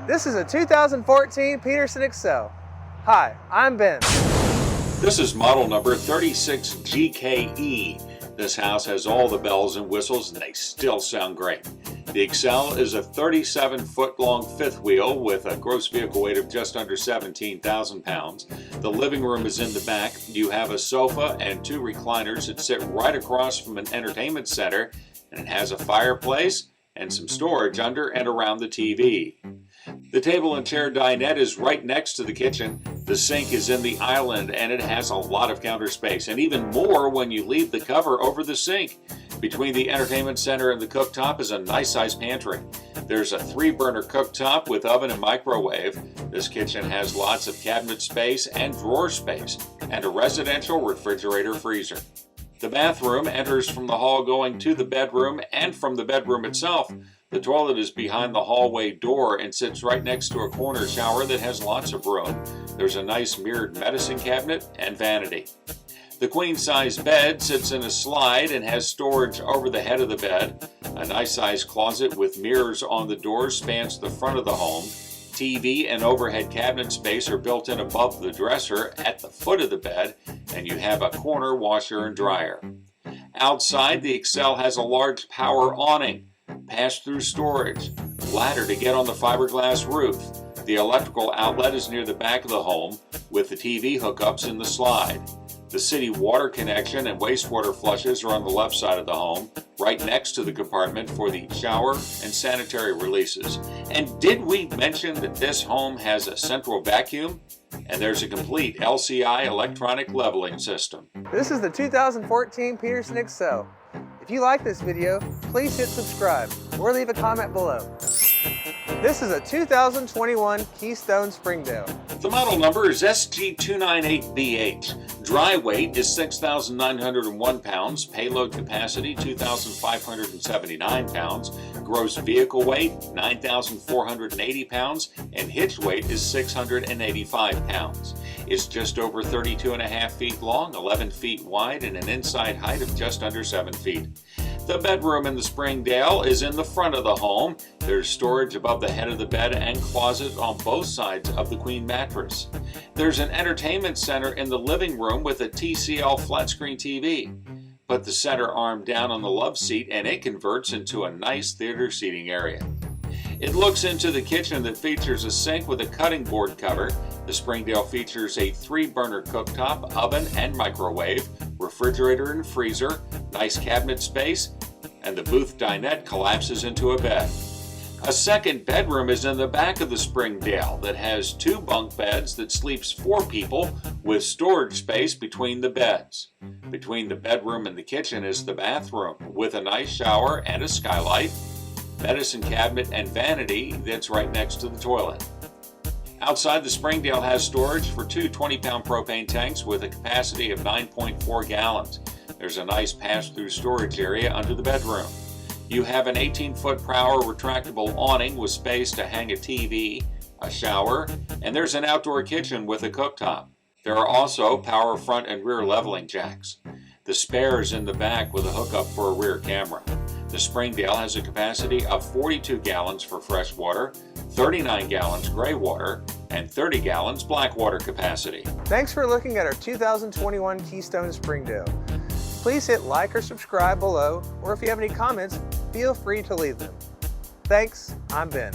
This is a 2014 Peterson Excel. Hi, I'm Ben. This is model number 36GKE. This house has all the bells and whistles and they still sound great. The Excel is a 37-foot long fifth wheel with a gross vehicle weight of just under 17,000 pounds. The living room is in the back. You have a sofa and two recliners that sit right across from an entertainment center, and it has a fireplace and some storage under and around the TV. The table and chair dinette is right next to the kitchen. The sink is in the island and it has a lot of counter space, and even more when you leave the cover over the sink. Between the entertainment center and the cooktop is a nice sized pantry. There's a 3-burner cooktop with oven and microwave. This kitchen has lots of cabinet space and drawer space, and a residential refrigerator freezer. The bathroom enters from the hall going to the bedroom and from the bedroom itself. The toilet is behind the hallway door and sits right next to a corner shower that has lots of room. There's a nice mirrored medicine cabinet and vanity. The queen-size bed sits in a slide and has storage over the head of the bed. A nice-sized closet with mirrors on the doors spans the front of the home. TV and overhead cabinet space are built in above the dresser at the foot of the bed, and you have a corner washer and dryer. Outside, the Excel has a large power awning, pass-through storage, ladder to get on the fiberglass roof. The electrical outlet is near the back of the home, with the TV hookups in the slide. The city water connection and wastewater flushes are on the left side of the home, right next to the compartment for the shower and sanitary releases. And did we mention that this home has a central vacuum? And there's a complete LCI electronic leveling system. This is the 2014 Peterson Excel. If you like this video, please hit subscribe or leave a comment below. This is a 2021 Keystone Springdale. The model number is SG298BH. Dry weight is 6,901 pounds, payload capacity 2,579 pounds, gross vehicle weight 9,480 pounds, and hitch weight is 685 pounds. It's just over 32.5 feet long, 11 feet wide, and an inside height of just under 7 feet. The bedroom in the Springdale is in the front of the home. There's storage above the head of the bed and closet on both sides of the queen mattress. There's an entertainment center in the living room with a TCL flat screen TV. Put the center arm down on the love seat and it converts into a nice theater seating area. It looks into the kitchen that features a sink with a cutting board cover. The Springdale features a 3-burner cooktop, oven and microwave, refrigerator and freezer, nice cabinet space, and the booth dinette collapses into a bed. A second bedroom is in the back of the Springdale that has 2 bunk beds that sleeps 4 people with storage space between the beds. Between the bedroom and the kitchen is the bathroom with a nice shower and a skylight, medicine cabinet and vanity that's right next to the toilet. Outside, the Springdale has storage for 2 20-pound propane tanks with a capacity of 9.4 gallons. There's a nice pass-through storage area under the bedroom. You have an 18-foot per hour retractable awning with space to hang a TV, a shower, and there's an outdoor kitchen with a cooktop. There are also power front and rear leveling jacks. The spare is in the back with a hookup for a rear camera. The Springdale has a capacity of 42 gallons for fresh water, 39 gallons gray water, and 30 gallons black water capacity. Thanks for looking at our 2021 Keystone Springdale. Please hit like or subscribe below, or if you have any comments, feel free to leave them. Thanks, I'm Ben.